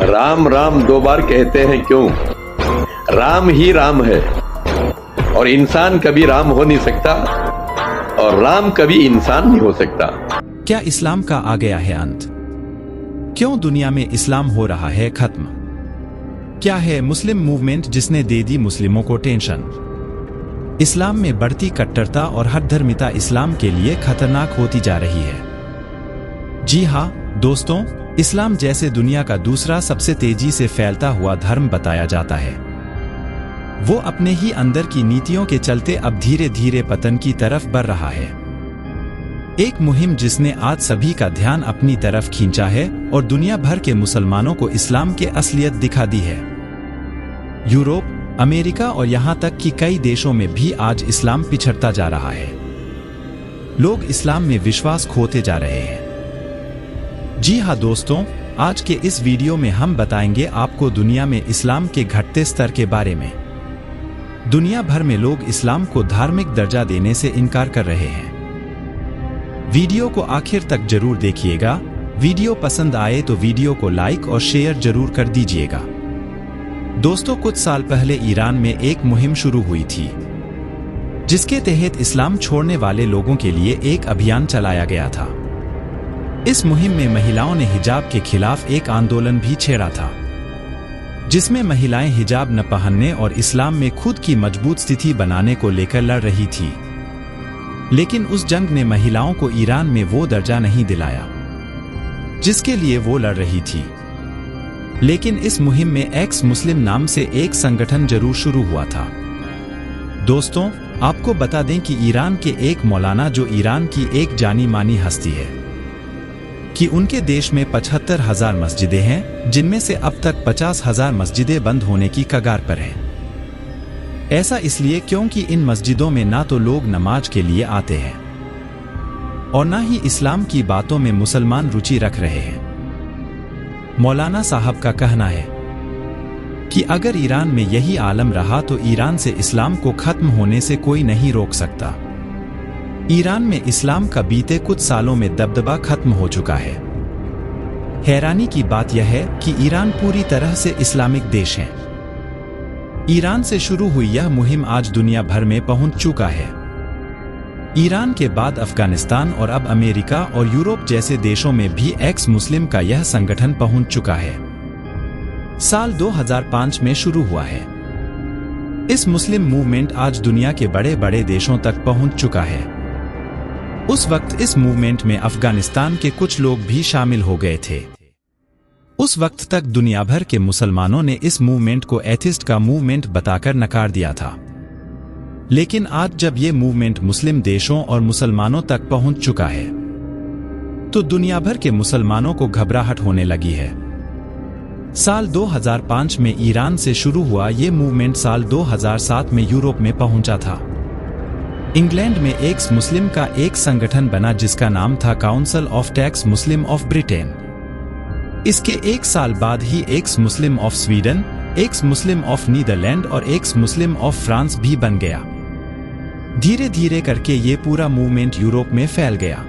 राम राम दो बार कहते हैं क्यों? राम ही राम है और इंसान कभी राम हो नहीं सकता और राम कभी इंसान नहीं हो सकता। क्या इस्लाम का आ गया है अंत? क्यों दुनिया में इस्लाम हो रहा है खत्म? क्या है मुस्लिम मूवमेंट जिसने दे दी मुस्लिमों को टेंशन? इस्लाम में बढ़ती कट्टरता और हठधर्मिता इस्लाम के लिए खतरनाक होती जा रही है। जी हाँ दोस्तों, इस्लाम जैसे दुनिया का दूसरा सबसे तेजी से फैलता हुआ धर्म बताया जाता है, वो अपने ही अंदर की नीतियों के चलते अब धीरे धीरे पतन की तरफ बढ़ रहा है। एक मुहिम जिसने आज सभी का ध्यान अपनी तरफ खींचा है और दुनिया भर के मुसलमानों को इस्लाम की असलियत दिखा दी है। यूरोप, अमेरिका और यहाँ तक कि कई देशों में भी आज इस्लाम पिछड़ता जा रहा है। लोग इस्लाम में विश्वास खोते जा रहे हैं। जी हाँ दोस्तों, आज के इस वीडियो में हम बताएंगे आपको दुनिया में इस्लाम के घटते स्तर के बारे में। दुनिया भर में लोग इस्लाम को धार्मिक दर्जा देने से इनकार कर रहे हैं। वीडियो को आखिर तक जरूर देखिएगा। वीडियो पसंद आए तो वीडियो को लाइक और शेयर जरूर कर दीजिएगा। दोस्तों, कुछ साल पहले ईरान में एक मुहिम शुरू हुई थी, जिसके तहत इस्लाम छोड़ने वाले लोगों के लिए एक अभियान चलाया गया था। इस मुहिम में महिलाओं ने हिजाब के खिलाफ एक आंदोलन भी छेड़ा था, जिसमें महिलाएं हिजाब न पहनने और इस्लाम में खुद की मजबूत स्थिति बनाने को लेकर लड़ रही थी। लेकिन उस जंग ने महिलाओं को ईरान में वो दर्जा नहीं दिलाया जिसके लिए वो लड़ रही थी। लेकिन इस मुहिम में एक्स मुस्लिम नाम से एक संगठन जरूर शुरू हुआ था। दोस्तों, आपको बता दें कि ईरान के एक मौलाना, जो ईरान की एक जानी मानी हस्ती है, कि उनके देश में 75,000 मस्जिदें हैं, जिनमें से अब तक 50,000 मस्जिदें बंद होने की कगार पर हैं। ऐसा इसलिए क्योंकि इन मस्जिदों में ना तो लोग नमाज के लिए आते हैं और ना ही इस्लाम की बातों में मुसलमान रुचि रख रहे हैं। मौलाना साहब का कहना है कि अगर ईरान में यही आलम रहा तो ईरान से इस्लाम को खत्म होने से कोई नहीं रोक सकता। ईरान में इस्लाम का बीते कुछ सालों में दबदबा खत्म हो चुका है। हैरानी की बात यह है कि ईरान पूरी तरह से इस्लामिक देश है। ईरान से शुरू हुई यह मुहिम आज दुनिया भर में पहुंच चुका है। ईरान के बाद अफगानिस्तान और अब अमेरिका और यूरोप जैसे देशों में भी एक्स मुस्लिम का यह संगठन पहुंच चुका है। साल 2005 में शुरू हुआ है। इस मुस्लिम मूवमेंट आज दुनिया के बड़े बड़े देशों तक पहुंच चुका है। उस वक्त इस मूवमेंट में अफगानिस्तान के कुछ लोग भी शामिल हो गए थे। उस वक्त तक दुनिया भर के मुसलमानों ने इस मूवमेंट को एथिस्ट का मूवमेंट बताकर नकार दिया था। लेकिन आज जब ये मूवमेंट मुस्लिम देशों और मुसलमानों तक पहुंच चुका है, तो दुनिया भर के मुसलमानों को घबराहट होने लगी है। साल 2005 में ईरान से शुरू हुआ ये मूवमेंट साल 2007 में यूरोप में पहुंचा था। इंग्लैंड में एक्स मुस्लिम का एक संगठन बना जिसका नाम था council of ex Muslim of Britain. इसके एक साल बाद ही ex Muslim of Sweden, ex Muslim of Netherland और एक्स मुस्लिम ऑफ फ्रांस भी बन गया। धीरे धीरे करके ये पूरा मूवमेंट यूरोप में फैल गया।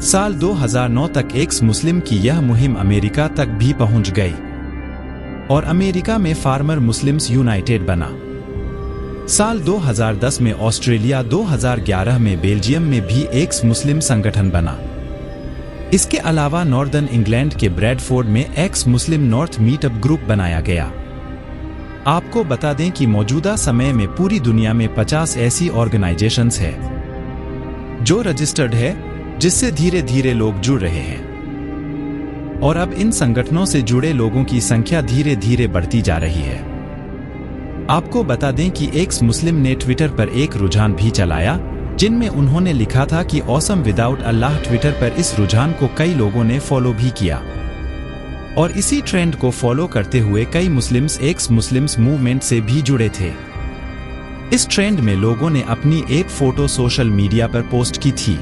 साल 2009 तक एक्स मुस्लिम की यह मुहिम अमेरिका तक भी पहुंच गई और अमेरिका में फार्मर मुस्लिम्स यूनाइटेड बना। साल 2010 में ऑस्ट्रेलिया, 2011 में बेल्जियम में भी एक्स मुस्लिम संगठन बना। इसके अलावा नॉर्दर्न इंग्लैंड के ब्रैडफोर्ड में एक्स मुस्लिम नॉर्थ मीटअप ग्रुप बनाया गया। आपको बता दें कि मौजूदा समय में पूरी दुनिया में 50 ऐसी ऑर्गेनाइजेशंस हैं जो रजिस्टर्ड है, जिससे धीरे धीरे लोग जुड़ रहे हैं और अब इन संगठनों से जुड़े लोगों की संख्या धीरे धीरे बढ़ती जा रही है। आपको बता दें कि एक्स मुस्लिम ने ट्विटर पर एक रुझान भी चलाया, जिनमें उन्होंने लिखा था कि ऑसम विदाउट अल्लाह। ट्विटर पर इस रुझान को कई लोगों ने फॉलो भी किया और इसी ट्रेंड को फॉलो करते हुए कई मुस्लिम्स एक्स मुस्लिम्स मूवमेंट से भी जुड़े थे। इस ट्रेंड में लोगों ने अपनी एक फोटो सोशल मीडिया पर पोस्ट की थी,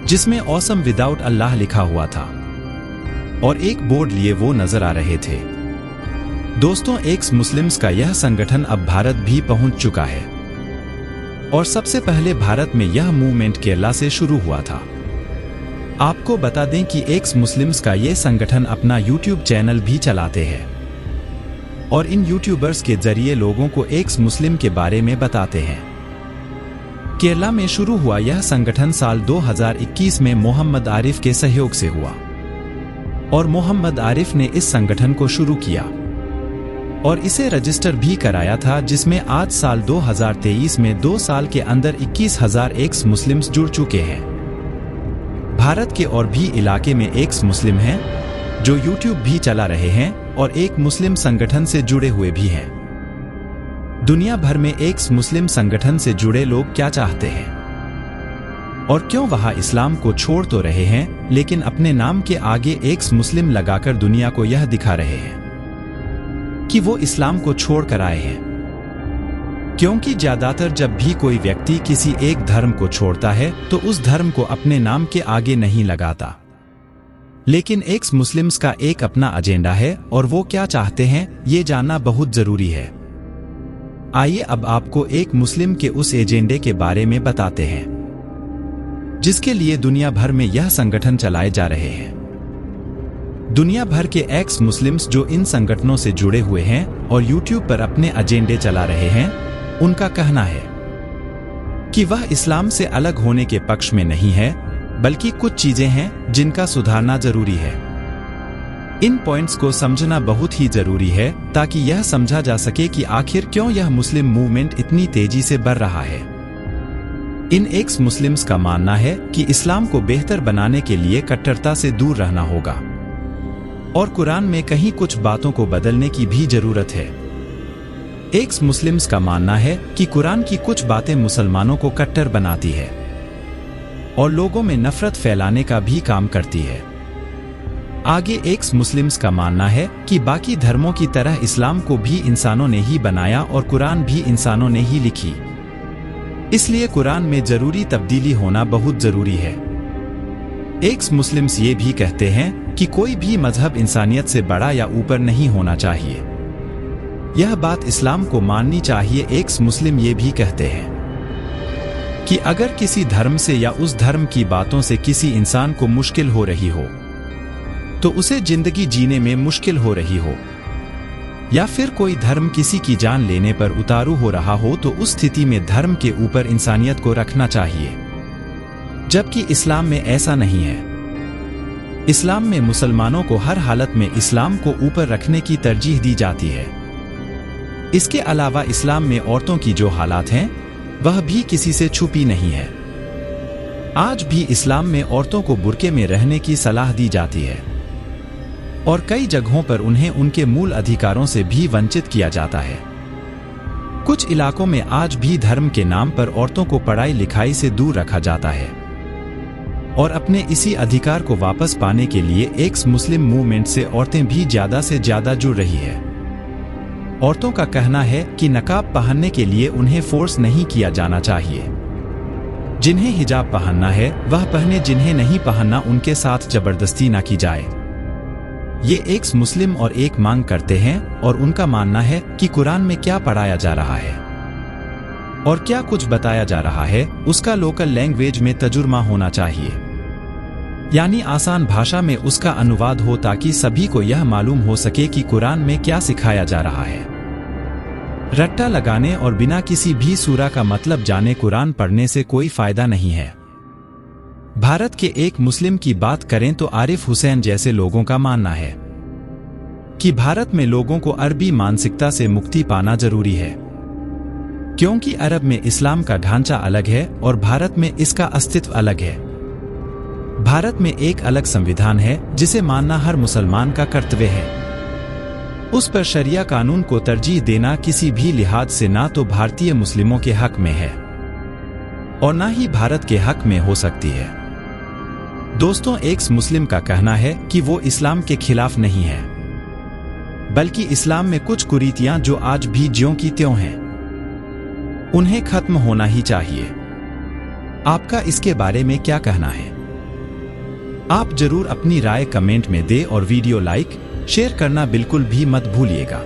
जिसमें ऑसम विदाउट अल्लाह लिखा हुआ था और एक बोर्ड लिए वो नजर आ रहे थे। दोस्तों, एक्स मुस्लिम्स का यह संगठन अब भारत भी पहुंच चुका है और सबसे पहले भारत में यह मूवमेंट केरला से शुरू हुआ था। आपको बता दें कि एक्स मुस्लिम्स का ये संगठन अपना यूट्यूब चैनल भी चलाते हैं और इन यूट्यूबर्स के जरिए लोगों को एक्स मुस्लिम के बारे में बताते हैं। केरला में शुरू हुआ यह संगठन साल 2021 में मोहम्मद आरिफ के सहयोग से हुआ और मोहम्मद आरिफ ने इस संगठन को शुरू किया और इसे रजिस्टर भी कराया था, जिसमें आज साल 2023 में 2 साल के अंदर 21,000 एक्स मुस्लिम्स जुड़ चुके हैं। भारत के और भी इलाके में एक्स मुस्लिम हैं जो यूट्यूब भी चला रहे हैं और एक मुस्लिम संगठन से जुड़े हुए भी हैं। दुनिया भर में एक्स मुस्लिम संगठन से जुड़े लोग क्या चाहते हैं और क्यों वह इस्लाम को छोड़ तो रहे हैं, लेकिन अपने नाम के आगे एक्स मुस्लिम लगाकर दुनिया को यह दिखा रहे हैं कि वो इस्लाम को छोड़ कर आए हैं। क्योंकि ज्यादातर जब भी कोई व्यक्ति किसी एक धर्म को छोड़ता है तो उस धर्म को अपने नाम के आगे नहीं लगाता, लेकिन एक्स मुस्लिम्स का एक अपना एजेंडा है और वो क्या चाहते हैं ये जानना बहुत जरूरी है। आइए अब आपको एक मुस्लिम के उस एजेंडे के बारे में बताते हैं जिसके लिए दुनिया भर में यह संगठन चलाए जा रहे हैं। दुनिया भर के एक्स मुस्लिम्स जो इन संगठनों से जुड़े हुए हैं और यूट्यूब पर अपने एजेंडे चला रहे हैं, उनका कहना है कि वह इस्लाम से अलग होने के पक्ष में नहीं है, बल्कि कुछ चीजें हैं जिनका सुधारना जरूरी है। इन पॉइंट्स को समझना बहुत ही जरूरी है ताकि यह समझा जा सके कि आखिर क्यों यह मुस्लिम मूवमेंट इतनी तेजी से बढ़ रहा है। इन एक्स मुस्लिम्स का मानना है कि इस्लाम को बेहतर बनाने के लिए कट्टरता से दूर रहना होगा और कुरान में कहीं कुछ बातों को बदलने की भी जरूरत है। एक्स मुस्लिम्स का मानना है कि कुरान की कुछ बातें मुसलमानों को कट्टर बनाती है और लोगों में नफरत फैलाने का भी काम करती है। आगे एक्स मुस्लिम्स का मानना है कि बाकी धर्मों की तरह इस्लाम को भी इंसानों ने ही बनाया और कुरान भी इंसानों ने ही लिखी, इसलिए कुरान में जरूरी तब्दीली होना बहुत जरूरी है। एक्स मुस्लिम्स ये भी कहते हैं कि कोई भी मजहब इंसानियत से बड़ा या ऊपर नहीं होना चाहिए, यह बात इस्लाम को माननी चाहिए। एक्स मुस्लिम ये भी कहते हैं कि अगर किसी धर्म से या उस धर्म की बातों से किसी इंसान को मुश्किल हो रही हो, तो उसे जिंदगी जीने में मुश्किल हो रही हो, या फिर कोई धर्म किसी की जान लेने पर उतारू हो रहा हो, तो उस स्थिति में धर्म के ऊपर इंसानियत को रखना चाहिए, जबकि इस्लाम में ऐसा नहीं है। इस्लाम में मुसलमानों को हर हालत में इस्लाम को ऊपर रखने की तरजीह दी जाती है। इसके अलावा इस्लाम में औरतों की जो हालात हैं वह भी किसी से छुपी नहीं है। आज भी इस्लाम में औरतों को बुर्के में रहने की सलाह दी जाती है और कई जगहों पर उन्हें उनके मूल अधिकारों से भी वंचित किया जाता है। कुछ इलाकों में आज भी धर्म के नाम पर औरतों को पढ़ाई लिखाई से दूर रखा जाता है और अपने इसी अधिकार को वापस पाने के लिए एक्स मुस्लिम मूवमेंट से औरतें भी ज्यादा से ज्यादा जुड़ रही है। औरतों का कहना है कि नकाब पहनने के लिए उन्हें फोर्स नहीं किया जाना चाहिए। जिन्हें हिजाब पहनना है वह पहने, जिन्हें नहीं पहनना उनके साथ जबरदस्ती ना की जाए। ये एक्स मुस्लिम और एक मांग करते हैं और उनका मानना है कि कुरान में क्या पढ़ाया जा रहा है और क्या कुछ बताया जा रहा है उसका लोकल लैंग्वेज में तर्जुमा होना चाहिए, यानी आसान भाषा में उसका अनुवाद हो, ताकि सभी को यह मालूम हो सके कि कुरान में क्या सिखाया जा रहा है। रट्टा लगाने और बिना किसी भी सूरा का मतलब जाने कुरान पढ़ने से कोई फायदा नहीं है। भारत के एक मुस्लिम की बात करें तो आरिफ हुसैन जैसे लोगों का मानना है कि भारत में लोगों को अरबी मानसिकता से मुक्ति पाना जरूरी है, क्योंकि अरब में इस्लाम का ढांचा अलग है और भारत में इसका अस्तित्व अलग है। भारत में एक अलग संविधान है जिसे मानना हर मुसलमान का कर्तव्य है। उस पर शरिया कानून को तरजीह देना किसी भी लिहाज से ना तो भारतीय मुस्लिमों के हक में है और ना ही भारत के हक में हो सकती है। दोस्तों, एक्स मुस्लिम का कहना है कि वो इस्लाम के खिलाफ नहीं है, बल्कि इस्लाम में कुछ कुरीतियां जो आज भी ज्यों की त्यों हैं, उन्हें खत्म होना ही चाहिए। आपका इसके बारे में क्या कहना है? आप जरूर अपनी राय कमेंट में दें और वीडियो लाइक, शेयर करना बिल्कुल भी मत भूलिएगा।